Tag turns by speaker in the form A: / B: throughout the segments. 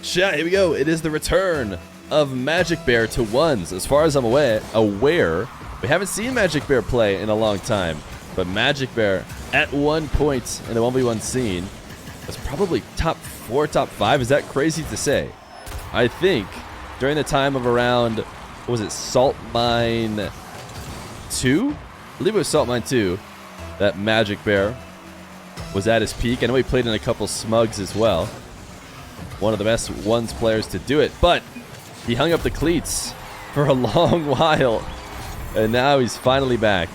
A: Chat, here we go. It is the return of MaJicBear to ones. As far as I'm aware, we haven't seen MaJicBear play in a long time. But MaJicBear, at one point in the 1v1 scene, was probably top 4, top 5. Is that crazy to say? I think during the time of around, what was it, Salt Mine 2? I believe it was Salt Mine 2 that MaJicBear was at his peak. I know he played in a couple smugs as well. One of the best ones players to do it, but he hung up the cleats for a long while, and now he's finally back.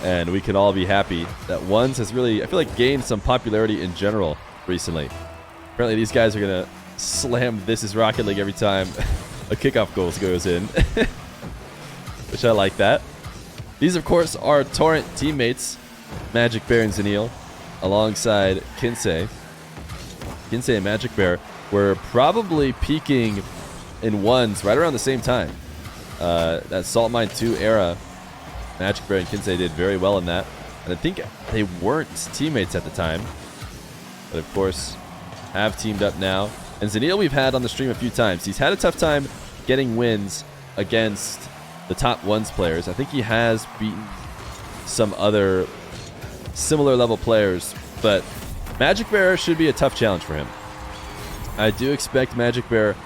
A: And we can all be happy that ones has really, I feel like, gained some popularity in general recently. Apparently these guys are going to slam This Is Rocket League every time a kickoff goal goes in. Which I like that. These, of course, are Torrent teammates, MaJicBear and Zineel, alongside Kinsey. Kinsey and MaJicBear were probably peaking in ones right around the same time. That Salt Mine 2 era, MaJicBear and Kinsey did very well in that. And I think they weren't teammates at the time. But of course, have teamed up now. And Zineel we've had on the stream a few times. He's had a tough time getting wins against the top ones players. I think he has beaten some other similar level players. But MaJicBear should be a tough challenge for him. I do expect MaJicBear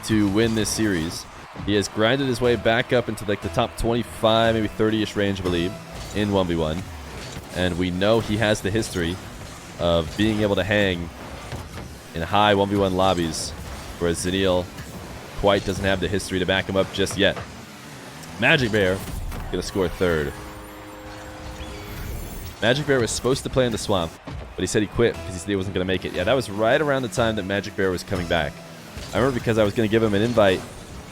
A: to win this series. He has grinded his way back up into like the top 25, maybe 30-ish range, I believe, in 1v1. And we know he has the history of being able to hang in high 1v1 lobbies, whereas Zineel quite doesn't have the history to back him up just yet. MaJicBear gonna score third. MaJicBear was supposed to play in the swamp, but he said he quit because he said he wasn't gonna make it. Yeah, that was right around the time that MaJicBear was coming back. I remember because I was gonna give him an invite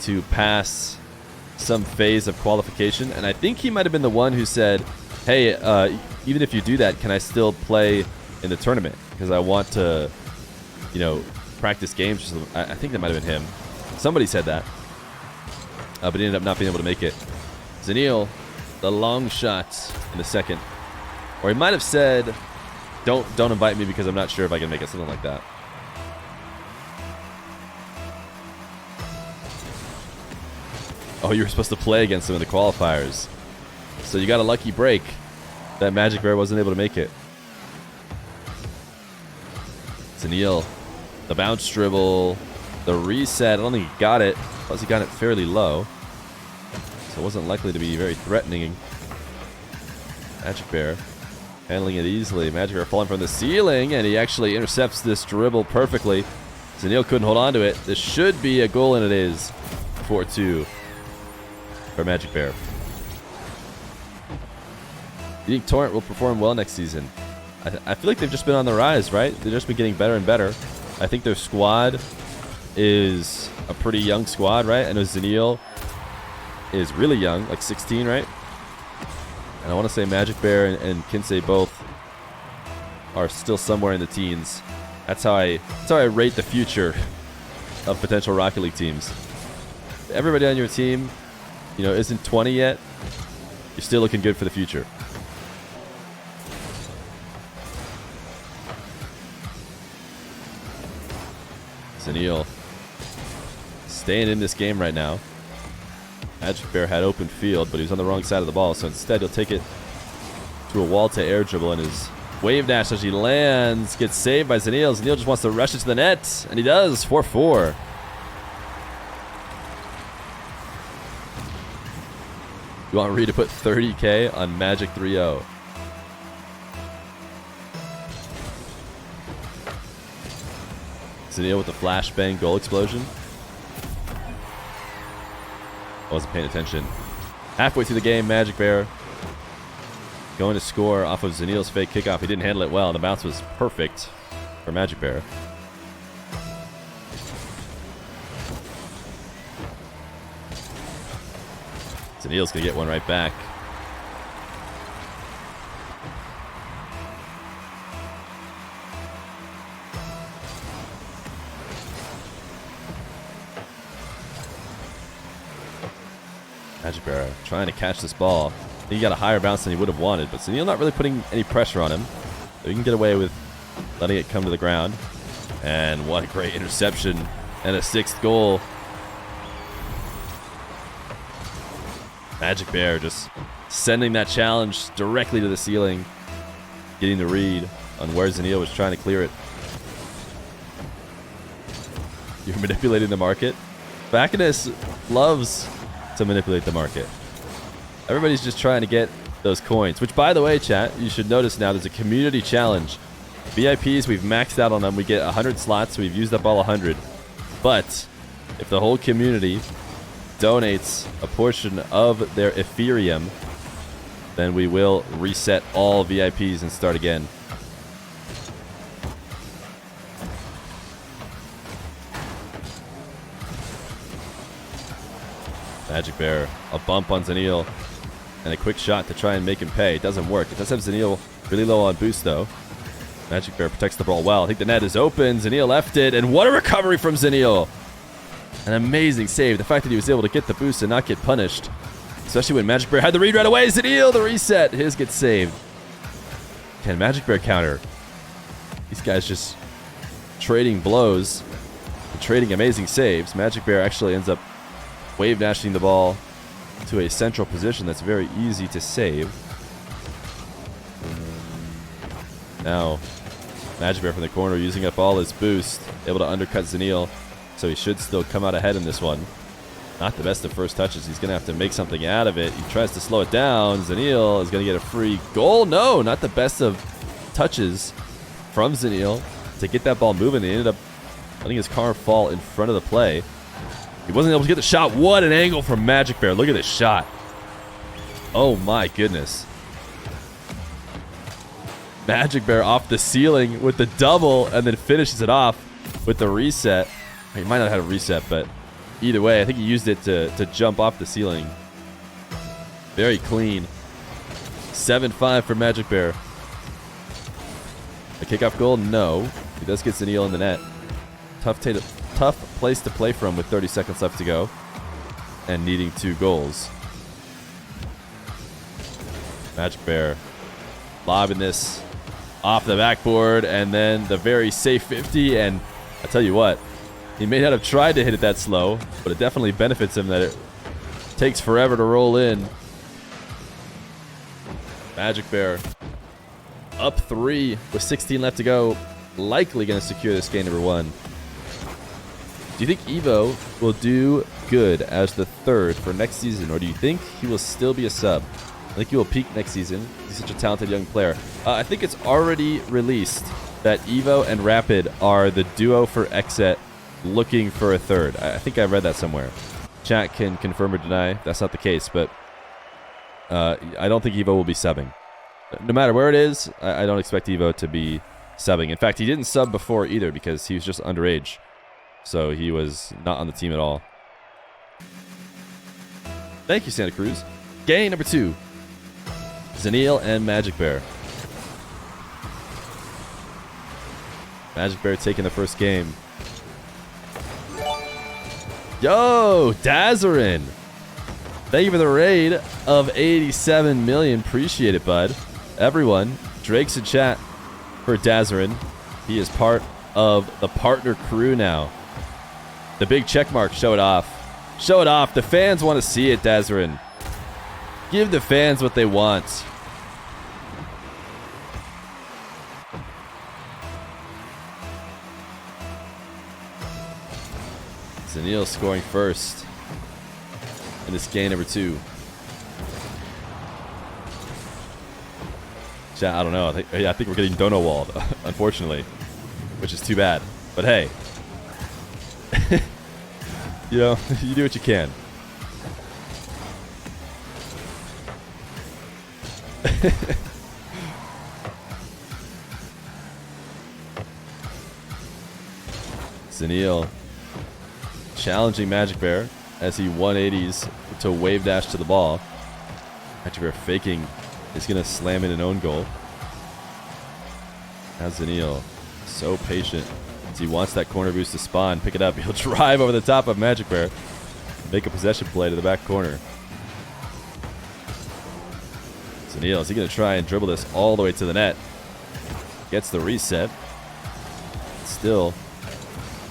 A: to pass some phase of qualification, and I think he might have been the one who said, hey, even if you do that, can I still play in the tournament? Because I want to, you know, practice games. I think that might have been him. Somebody said that, but he ended up not being able to make it. Zineel, the long shot in the second. Or he might have said, don't invite me because I'm not sure if I can make it, something like that. Oh, you were supposed to play against him in the qualifiers. So you got a lucky break that MaJicBear wasn't able to make it. Zineel, the bounce dribble, the reset. I don't think he got it. Plus he got it fairly low. So it wasn't likely to be very threatening. MaJicBear handling it easily. MaJicBear falling from the ceiling, and he actually intercepts this dribble perfectly. Zineel couldn't hold on to it. This should be a goal, and it is. 4-2. For MaJicBear. You think Torrent will perform well next season? I feel like they've just been on the rise, right? They've just been getting better and better. I think their squad is a pretty young squad, right? I know Zineel is really young, like 16, right? And I want to say MaJicBear and Kinsey both are still somewhere in the teens. That's how I rate the future of potential Rocket League teams. Everybody on your team, you know, isn't 20 yet, you're still looking good for the future. Zineel staying in this game right now. MaJicBear had open field, but he was on the wrong side of the ball, so instead he'll take it to a wall to air dribble, and his wave dash as he lands gets saved by Zineel. Zineel just wants to rush it to the net, and he does. 4-4. You want Reed to put 30K on Magic 3-0. Zineel with the flashbang goal explosion. I wasn't paying attention. Halfway through the game, MaJicBear going to score off of Zineel's fake kickoff. He didn't handle it well. The bounce was perfect for MaJicBear. Zineel's going to get one right back. MaJicBear trying to catch this ball. I think he got a higher bounce than he would have wanted, but Zineel not really putting any pressure on him. So he can get away with letting it come to the ground. And what a great interception And a 6th goal. MaJicBear just sending that challenge directly to the ceiling. Getting the read on where Zineel was trying to clear it. You're manipulating the market. Bacchus loves to manipulate the market. Everybody's just trying to get those coins. Which, by the way, chat, you should notice now there's a community challenge. VIPs, we've maxed out on them. We get 100 slots. We've used up all 100. But if the whole community donates a portion of their Ethereum, then we will reset all VIPs and start again. MaJicBear, a bump on Zineel, and a quick shot to try and make him pay. It doesn't work. It does have Zineel really low on boost, though. MaJicBear protects the ball well. I think the net is open. Zineel left it, and what a recovery from Zineel! An amazing save. The fact that he was able to get the boost and not get punished, especially when MaJicBear had the read right away. Zineel, the reset. His gets saved. Can MaJicBear counter? These guys just trading blows and trading amazing saves. MaJicBear actually ends up wave dashing the ball to a central position that's very easy to save. Now, MaJicBear from the corner using up all his boost, able to undercut Zineel, so he should still come out ahead in this one. Not the best of first touches. He's going to have to make something out of it. He tries to slow it down. Zineel is going to get a free goal. No, not the best of touches from Zineel to get that ball moving. They ended up letting his car fall in front of the play. He wasn't able to get the shot. What an angle from MaJicBear. Look at this shot. Oh my goodness. MaJicBear off the ceiling with the double and then finishes it off with the reset. He might not have had a reset, but either way, I think he used it to jump off the ceiling. Very clean. 7-5 for MaJicBear. A kickoff goal? No. He does get Zineel in the net. Tough place to play from with 30 seconds left to go and needing 2 goals. MaJicBear lobbing this off the backboard and then the very safe 50, and I tell you what, he may not have tried to hit it that slow, but it definitely benefits him that it takes forever to roll in. MaJicBear up 3 with 16 left to go. Likely going to secure this game number 1. Do you think Evo will do good as the 3rd for next season, or do you think he will still be a sub? I think he will peak next season. He's such a talented young player. I think it's already released that Evo and Rapid are the duo for Exet looking for a 3rd. I think I read that somewhere. Chat can confirm or deny that's not the case, but I don't think Evo will be subbing. No matter where it is, I don't expect Evo to be subbing. In fact, he didn't sub before either because he was just underage. So he was not on the team at all. Thank you, Santa Cruz. Game number 2. Zineel and MaJicBear. MaJicBear taking the first game. Yo, Dazarin. Thank you for the raid of 87 million. Appreciate it, bud. Everyone, Drake's in chat for Dazarin. He is part of the partner crew now. The big check mark, show it off. Show it off. The fans want to see it, Dazarin. Give the fans what they want. Zineel scoring first in this game number 2. Chat, I don't know. I think we're getting dono walled, unfortunately, which is too bad. But hey, you know, you do what you can. Zineel challenging MaJicBear as he 180s to wave dash to the ball. MaJicBear faking is going to slam in an own goal. Now Zineel so patient as he wants that corner boost to spawn. Pick it up. He'll drive over the top of MaJicBear. Make a possession play to the back corner. Zineel, is he going to try and dribble this all the way to the net? Gets the reset. Still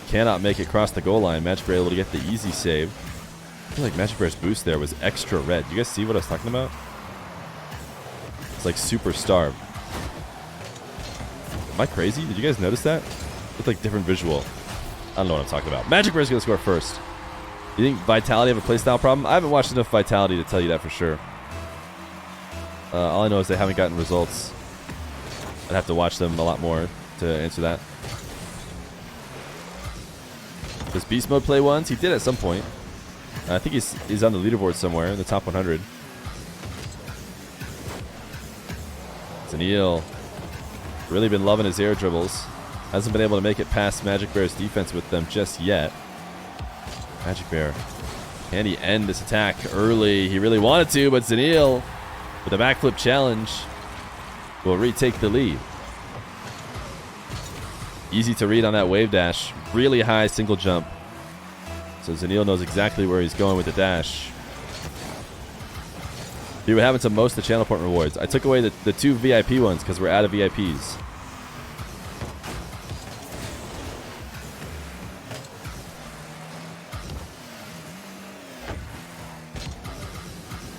A: cannot make it across the goal line. MaJicBear able to get the easy save. I feel like MaJicBear's boost there was extra red. You guys see what I was talking about? It's like super starved. Am I crazy? Did you guys notice that? It's like different visual. I don't know what I'm talking about. MaJicBear's going to score first. You think Vitality have a playstyle problem? I haven't watched enough Vitality to tell you that for sure. All I know is they haven't gotten results. I'd have to watch them a lot more to answer that. Does Beast Mode play once? He did at some point. I think he's on the leaderboard somewhere in the top 100. Zineel. Really been loving his air dribbles. Hasn't been able to make it past MaJicBear's defense with them just yet. MaJicBear. Can he end this attack early? He really wanted to, but Zineel with a backflip challenge will retake the lead. Easy to read on that wave dash. Really high single jump. So Zineel knows exactly where he's going with the dash. Here, what happened to most of the channel point rewards? I took away the 2 VIP ones because we're out of VIPs.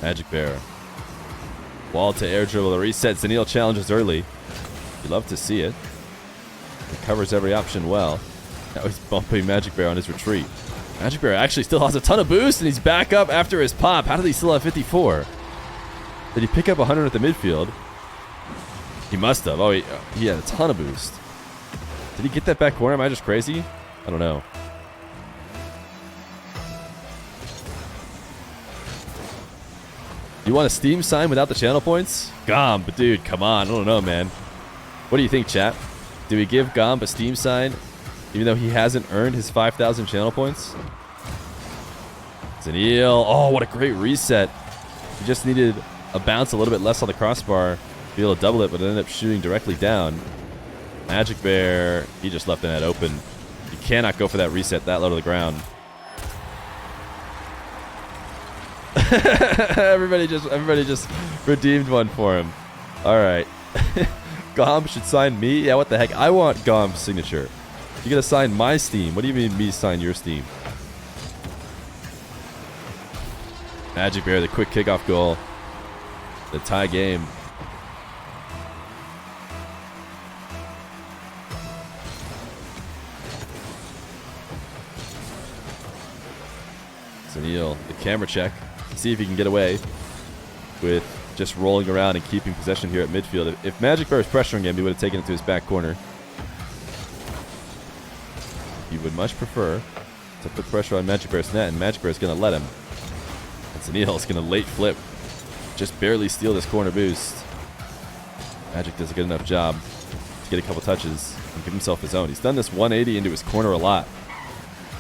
A: MaJicBear. Wall to air dribble. The reset. Zineel challenges early. You love to see it. He covers every option well. Now he's bumping MaJicBear on his retreat. MaJicBear actually still has a ton of boost, and he's back up after his pop. How did he still have 54? Did he pick up 100 at the midfield? He must have. Oh, he had a ton of boost. Did he get that back corner? Am I just crazy? I don't know. You want a Steam sign without the channel points? Gomb, but dude, come on. I don't know, man. What do you think, chat? Do we give Gomb a Steam sign even though he hasn't earned his 5,000 channel points? Zineel. Oh, what a great reset. He just needed a bounce a little bit less on the crossbar to be able to double it, but it ended up shooting directly down. MaJicBear, he just left the net open. You cannot go for that reset that low to the ground. everybody just redeemed one for him. All right. Gomb should sign me? Yeah, what the heck? I want Gomb's signature. You're going to sign my Steam. What do you mean me sign your Steam? MaJicBear, the quick kickoff goal. The tie game. Zineel, the camera check. See if he can get away with just rolling around and keeping possession here at midfield. If MaJicBear was pressuring him, he would have taken it to his back corner. He would much prefer to put pressure on MaJicBear's net, and MaJicBear is going to let him. And Zineel is going to late flip. Just barely steal this corner boost. Magic does a good enough job to get a couple touches and give himself his own. He's done this 180 into his corner a lot,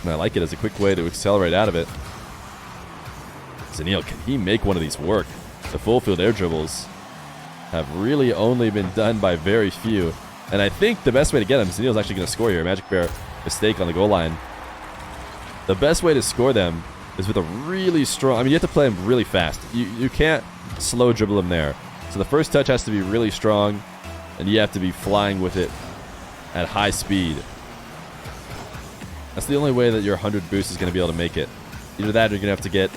A: and I like it as a quick way to accelerate out of it. Zineel, can he make one of these work? The full field air dribbles have really only been done by very few, and I think the best way to get him, Zineel's actually going to score here. MaJicBear mistake on the goal line. The best way to score them is with a really strong... I mean, you have to play them really fast. You can't slow dribble them there. So the first touch has to be really strong, and you have to be flying with it at high speed. That's the only way that your 100 boost is going to be able to make it. Either that or you're going to have to get,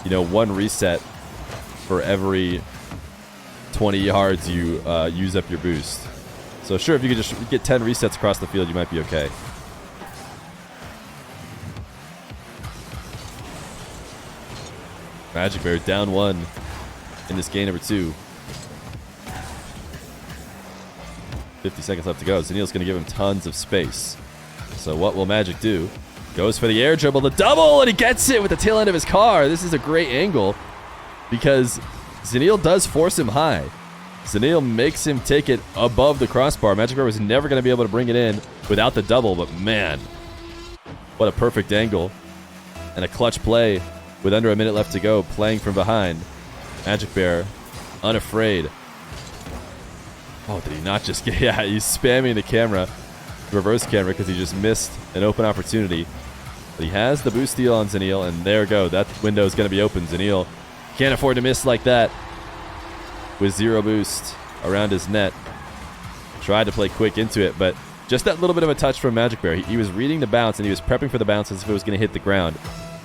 A: you know, one reset for every 20 yards you use up your boost. So sure, if you could just get 10 resets across the field, you might be okay. MaJicBear down 1 in this game number 2. 50 seconds left to go. Zineel's going to give him tons of space. So what will Magic do? Goes for the air dribble, the double, and he gets it with the tail end of his car. This is a great angle because Zineel does force him high. Zineel makes him take it above the crossbar. MaJicBear was never going to be able to bring it in without the double, but man, what a perfect angle. And a clutch play with under a minute left to go, playing from behind. MaJicBear, unafraid. Oh, did he not just get... Yeah, he's spamming the camera, reverse camera, because he just missed an open opportunity. But he has the boost steal on Zineel, and there we go. That window is going to be open. Zineel can't afford to miss like that with 0 boost around his net. Tried to play quick into it, but Just that little bit of a touch from MaJicBear. He was reading the bounce, and he was prepping for the bounce as if it was going to hit the ground.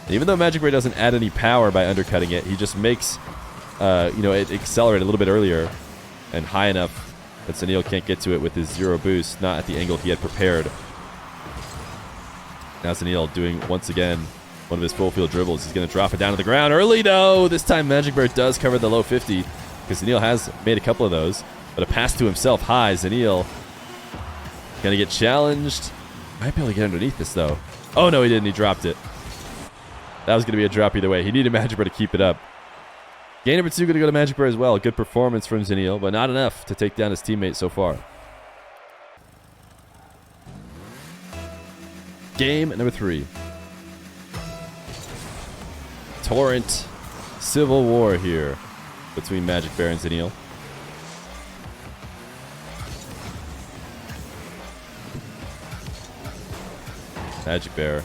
A: And even though MaJicBear doesn't add any power by undercutting it, he just makes it accelerate a little bit earlier and high enough that Zineel can't get to it with his 0 boost, not at the angle he had prepared. Now Zineel doing, once again, one of his full field dribbles. He's going to drop it down to the ground early, though. This time MaJicBear does cover the low 50 because Zineel has made a couple of those. But a pass to himself high. Zineel going to get challenged. Might be able to get underneath this, though. Oh, no, he didn't. He dropped it. That was going to be a drop either way. He needed MaJicBear to keep it up. Game number 2 going to go to MaJicBear as well. Good performance from Zineel, but not enough to take down his teammate so far. Game number 3. Torrent civil war here between MaJicBear and Zineel. MaJicBear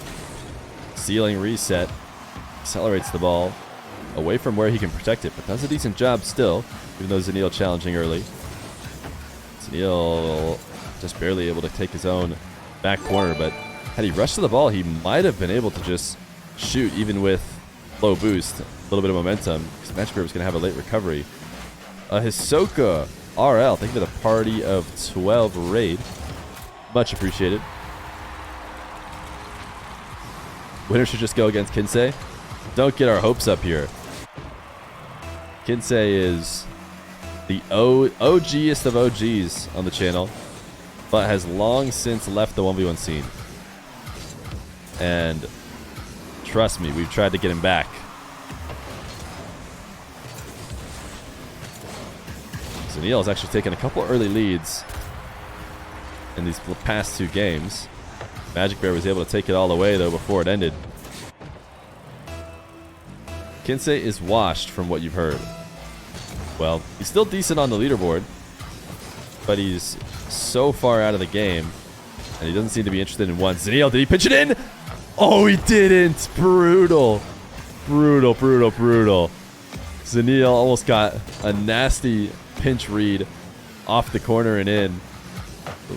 A: ceiling reset, accelerates the ball away from where he can protect it, but does a decent job still, even though Zineel challenging early. Zineel just barely able to take his own back corner, but had he rushed to the ball, he might have been able to just shoot even with low boost, a little bit of momentum, because MaJicBear was going to have a late recovery. Hisoka RL, thank you for the party of 12 raid. Much appreciated. Winner should just go against Kinsei. Don't get our hopes up here. Kinsei is the OGest of OGs on the channel, but has long since left the 1v1 scene. And trust me, we've tried to get him back. Zineel has actually taken a couple early leads in these past 2 games. MaJicBear was able to take it all away, though, before it ended. Kinsei is washed from what you've heard. Well, he's still decent on the leaderboard, but he's so far out of the game, and he doesn't seem to be interested in one. Zineel, did he pitch it in? Oh, he didn't. Brutal. Brutal, brutal, brutal. Zineel almost got a nasty pinch read off the corner and in,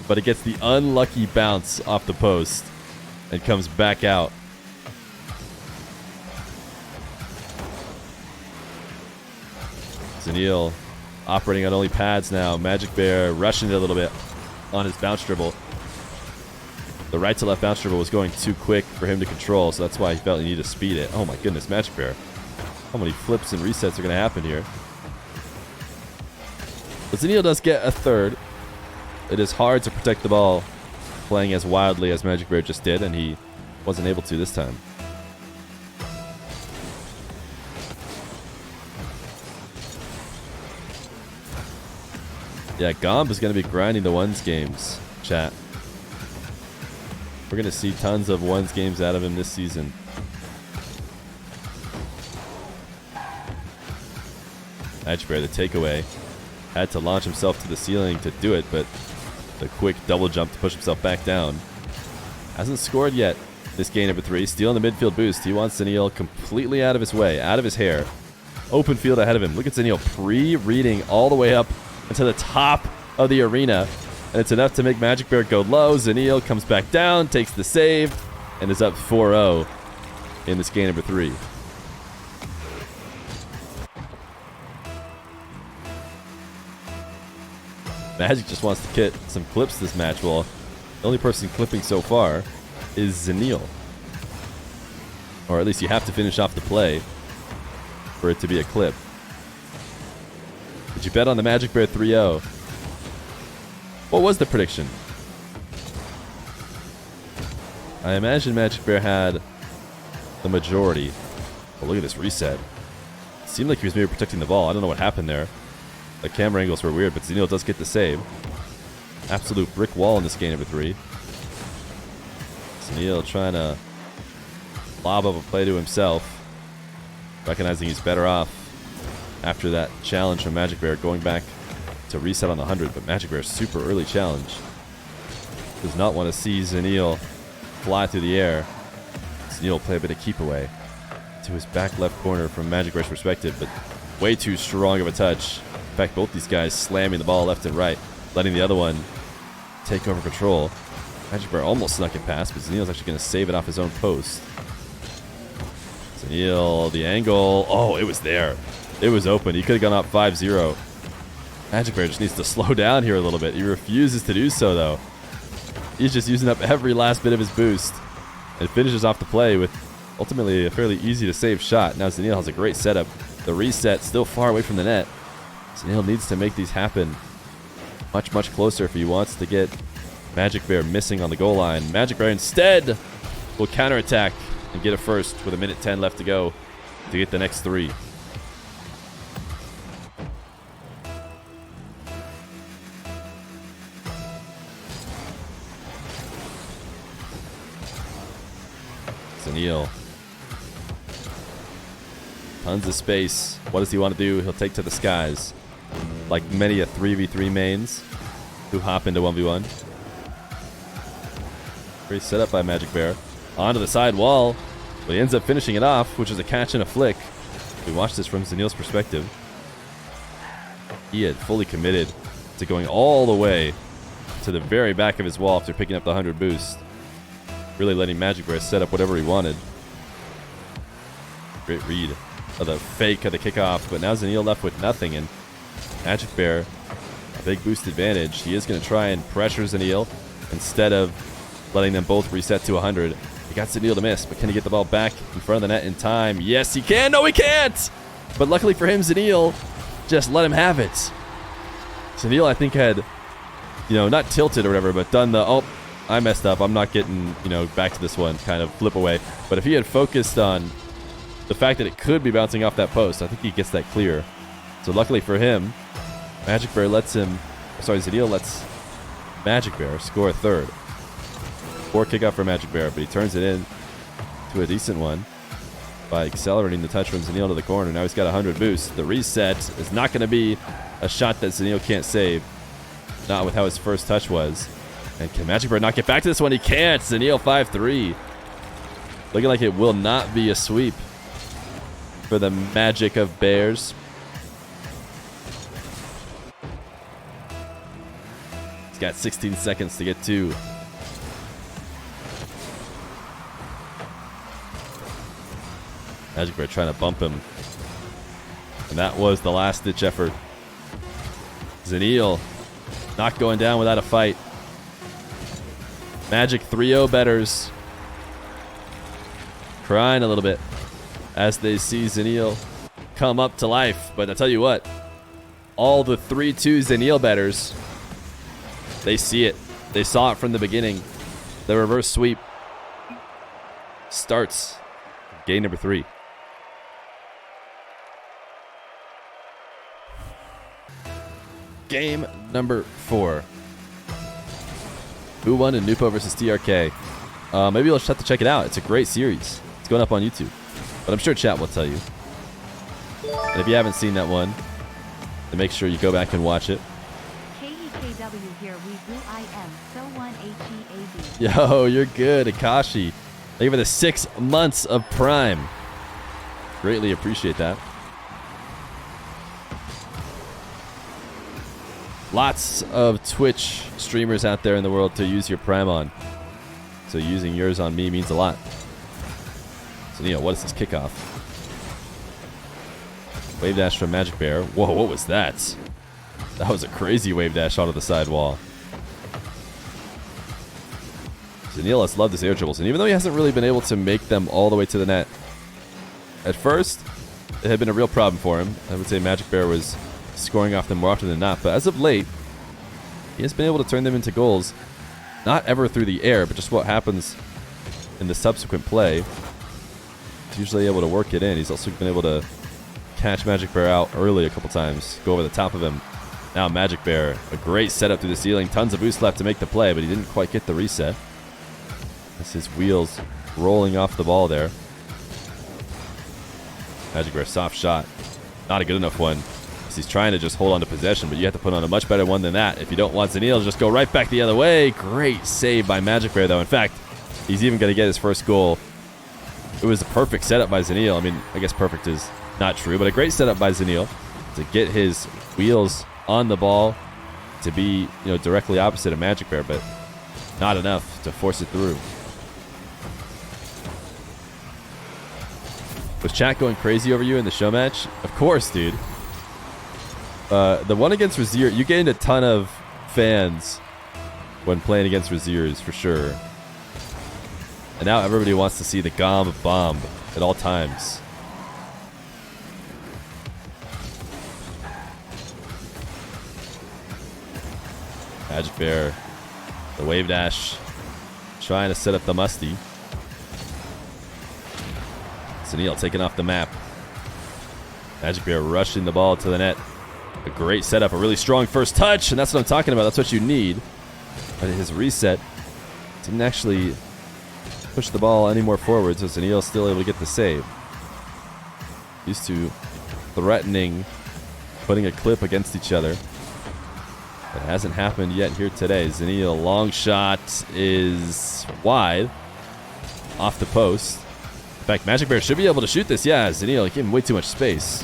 A: but it gets the unlucky bounce off the post and comes back out. Zineel operating on only pads now. MaJicBear rushing it a little bit on his bounce dribble. The right to left bounce dribble was going too quick for him to control, so that's why he felt he needed to speed it. Oh my goodness, MaJicBear. How many flips and resets are going to happen here? But Zineel does get a third. It is hard to protect the ball playing as wildly as MaJicBear just did, and he wasn't able to this time. Yeah, Gomb is going to be grinding the ones games, chat. We're going to see tons of ones games out of him this season. MaJicBear, the takeaway. Had to launch himself to the ceiling to do it, but the quick double jump to push himself back down. Hasn't scored yet this game number 3. Stealing the midfield boost. He wants Zineel completely out of his way, out of his hair. Open field ahead of him. Look at Zineel pre-reading all the way up into the top of the arena. And it's enough to make MaJicBear go low. Zineel comes back down, takes the save, and is up 4-0 in this game number 3. Magic just wants to get some clips this match. Well, the only person clipping so far is Zineel. Or at least you have to finish off the play for it to be a clip. Did you bet on the MaJicBear 3-0? What was the prediction? I imagine MaJicBear had the majority. But look at this reset. It seemed like he was maybe protecting the ball. I don't know what happened there. The camera angles were weird, but Zineel does get the save. Absolute brick wall in this game number 3. Zineel trying to lob up a play to himself, recognizing he's better off after that challenge from MaJicBear, going back to reset on the 100, but MaJicBear's super early challenge. Does not want to see Zineel fly through the air. Zineel play a bit of keep away to his back left corner from MaJicBear's perspective, but way too strong of a touch. In fact, both these guys slamming the ball left and right, letting the other one take over control. MaJicBear almost snuck it past, but Zineel's actually going to save it off his own post. Zineel, the angle. Oh, it was there. It was open. He could have gone up 5-0. MaJicBear just needs to slow down here a little bit. He refuses to do so, though. He's just using up every last bit of his boost and finishes off the play with ultimately a fairly easy to save shot. Now Zineel has a great setup. The reset still far away from the net. Zineel needs to make these happen much, much closer if he wants to get MaJicBear missing on the goal line. MaJicBear instead will counterattack and get a first with 1:10 left to go to get the next 3. Zineel. Tons of space. What does he want to do? He'll take to the skies. Like many a 3v3 mains who hop into 1v1. Great setup by MaJicBear. Onto the side wall. But he ends up finishing it off, which is a catch and a flick. We watched this from Zineel's perspective. He had fully committed to going all the way to the very back of his wall after picking up the 100 boost. Really letting MaJicBear set up whatever he wanted. Great read of the fake of the kickoff, but now Zineel left with nothing, and MaJicBear, a big boost advantage. He is going to try and pressure Zineel instead of letting them both reset to 100. He got Zineel to miss, but can he get the ball back in front of the net in time? Yes, he can. No, he can't! But luckily for him, Zineel just let him have it. Zineel, I think, had, not tilted or whatever, but done the, oh, I messed up. I'm not getting, back to this one kind of flip away. But if he had focused on the fact that it could be bouncing off that post, I think he gets that clear. So luckily for him, Zineel lets MaJicBear score a third. Poor kickoff for MaJicBear, but he turns it in to a decent one by accelerating the touch from Zineel to the corner. Now he's got 100 boost. The reset is not going to be a shot that Zineel can't save. Not with how his first touch was. And can MaJicBear not get back to this one? He can't. Zineel 5-3. Looking like it will not be a sweep for the Magic of Bears. He's got 16 seconds to get 2. MaJicBear trying to bump him. And that was the last-ditch effort. Zineel not going down without a fight. Magic 3-0 betters crying a little bit as they see Zineel come up to life. But I tell you what, all the 3-2 Zineel betters, they see it. They saw it from the beginning. The reverse sweep starts game number 3. Game number 4. Who won in Nupo versus TRK? Maybe you'll just have to check it out. It's a great series. It's going up on YouTube. But I'm sure chat will tell you. And if you haven't seen that one, then make sure you go back and watch it.
B: KEKW here. We do I am. So one HEAB.
A: Yo, you're good, Akashi. Thank you for the 6 months of Prime. Greatly appreciate that. Lots of Twitch streamers out there in the world to use your Prime on. So using yours on me means a lot. So, what is this kickoff? Wave dash from MaJicBear. Whoa, what was that? That was a crazy wave dash onto the side wall. Zineel has loved his air dribbles, and even though he hasn't really been able to make them all the way to the net, at first, it had been a real problem for him. I would say MaJicBear was scoring off them more often than not, but as of late, he has been able to turn them into goals, not ever through the air, but just what happens in the subsequent play. He's usually able to work it in. He's also been able to catch MaJicBear out early a couple times, go over the top of him. Now MaJicBear, a great setup through the ceiling, tons of boost left to make the play, but he didn't quite get the reset. That's his wheels rolling off the ball there. MaJicBear, soft shot. Not a good enough one. He's trying to just hold on to possession, but you have to put on a much better one than that. If you don't want Zineel to just go right back the other way. Great save by MaJicBear, though. In fact, he's even going to get his first goal. It was a perfect setup by Zineel. I mean, I guess perfect is not true, but a great setup by Zineel to get his wheels on the ball to be, directly opposite of MaJicBear. But Not enough to force it through. Was chat going crazy over you in the show match? Of course, dude. The one against Razier, you gained a ton of fans when playing against Raziers, for sure. And now everybody wants to see the Gomb bomb at all times. MaJicBear, the wave dash, trying to set up the musty. Zineel taking off the map. MaJicBear rushing the ball to the net. A great setup, a really strong first touch, and that's what I'm talking about. That's what you need. But his reset didn't actually push the ball any more forward, so Zineel's still able to get the save. Used to threatening, putting a clip against each other. It hasn't happened yet here today. Zineel, long shot is wide. Off the post. In fact, MaJicBear should be able to shoot this. Yeah, Zineel gave him way too much space.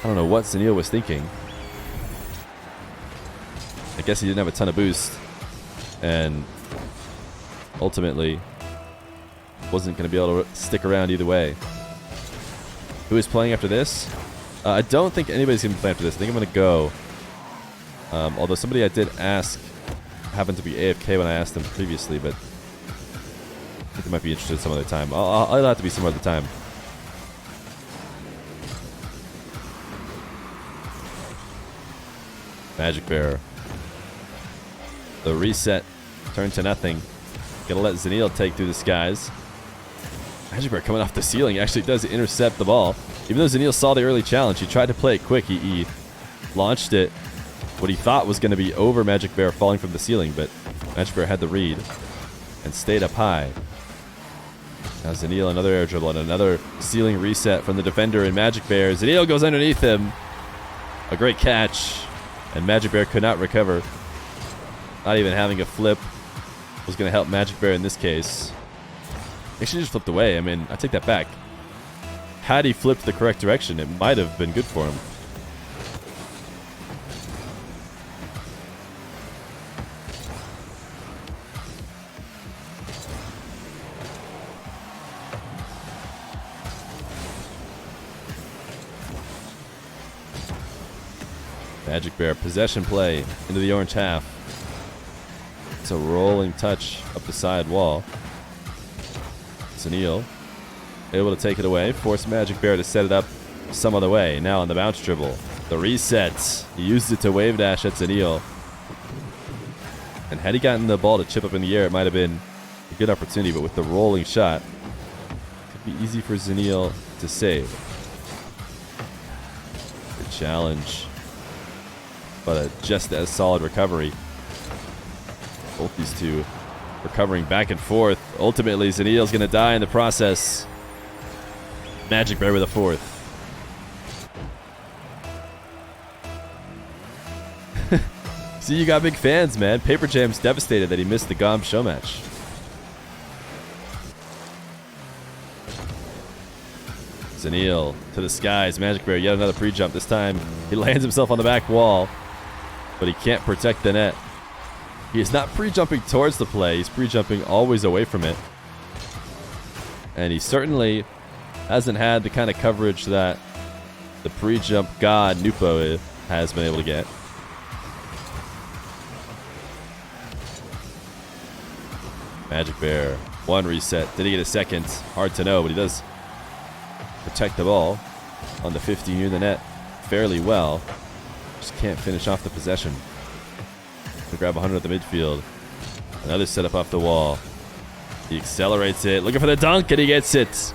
A: I don't know what Zineel was thinking. I guess he didn't have a ton of boost. And ultimately wasn't going to be able to stick around either way. Who is playing after this? I don't think anybody's going to play after this. I think I'm going to go. Although somebody I did ask happened to be AFK when I asked them previously, but I think they might be interested some other time. I'll have to be some other time. MaJicBear. The reset turned to nothing. Gonna let Zineel take through the skies. MaJicBear coming off the ceiling actually does intercept the ball. Even though Zineel saw the early challenge, he tried to play it quick. He launched it what he thought was going to be over MaJicBear falling from the ceiling, but MaJicBear had the read and stayed up high. Now Zineel, another air dribble and another ceiling reset from the defender in MaJicBear. Zineel goes underneath him. A great catch, and MaJicBear could not recover. Not even having a flip was going to help MaJicBear in this case. Actually just flipped away. I mean, I take that back. Had he flipped the correct direction, it might have been good for him. MaJicBear, possession play into the orange half. It's a rolling touch up the side wall. Zineel able to take it away, force MaJicBear to set it up some other way. Now on the bounce dribble, the reset. He used it to wave dash at Zineel. And had he gotten the ball to chip up in the air, it might have been a good opportunity, but with the rolling shot, it could be easy for Zineel to save. Good challenge, but a just as solid recovery. Both these two recovering back and forth. Ultimately, Zineel's going to die in the process. MaJicBear with a fourth. See, you got big fans, man. Paper Jam's devastated that he missed the Gomb show match. Zineel to the skies. MaJicBear, yet another pre-jump. This time, he lands himself on the back wall, but he can't protect the net. He is not pre-jumping towards the play. He's pre-jumping always away from it. And he certainly hasn't had the kind of coverage that the pre-jump god Nupo has been able to get. MaJicBear, one reset. Did he get a second? Hard to know, but he does protect the ball on the 15 near the net fairly well. Just can't finish off the possession. To grab 100 at the midfield. Another setup off the wall. He accelerates it. Looking for the dunk, and he gets it.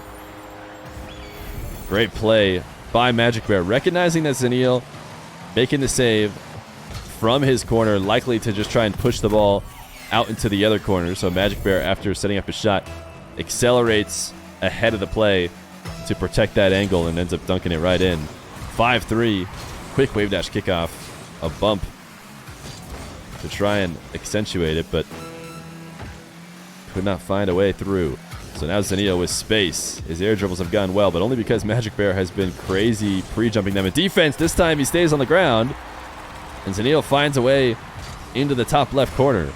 A: Great play by MaJicBear. Recognizing that Zineel making the save from his corner, likely to just try and push the ball out into the other corner. So MaJicBear, after setting up his shot, accelerates ahead of the play to protect that angle and ends up dunking it right in. 5-3. Quick wave dash kickoff. A bump to try and accentuate it, but could not find a way through. So now Zineel with space. His air dribbles have gone well, but only because MaJicBear has been crazy pre-jumping them in defense. This time he stays on the ground, and Zineel finds a way into the top left corner.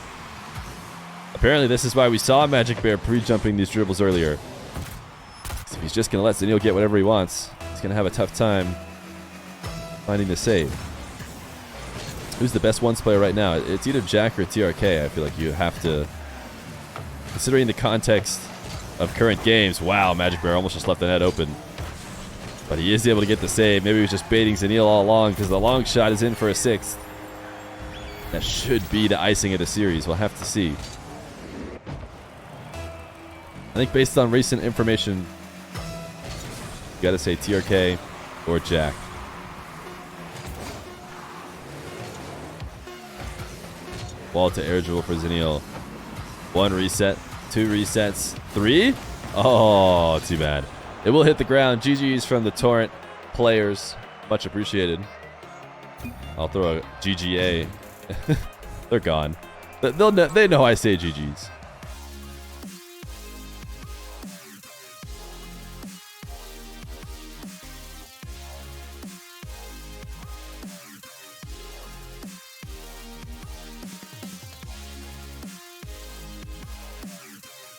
A: Apparently, this is why we saw MaJicBear pre-jumping these dribbles earlier. So if he's just going to let Zineel get whatever he wants, he's going to have a tough time finding the save. Who's the best ones player right now? It's either Jack or TRK. I feel like you have to, considering the context of current games. Wow, MaJicBear almost just left the net open. But he is able to get the save. Maybe he was just baiting Zineel all along because the long shot is in for a 6th. That should be the icing of the series. We'll have to see. I think based on recent information, you got to say TRK or Jack. Ball to air dribble for Zineel. 1 reset, 2 resets, 3. Oh, too bad. It will hit the ground. GG's from the Torrent players. Much appreciated. I'll throw a GGA. They're gone. They know I say GG's.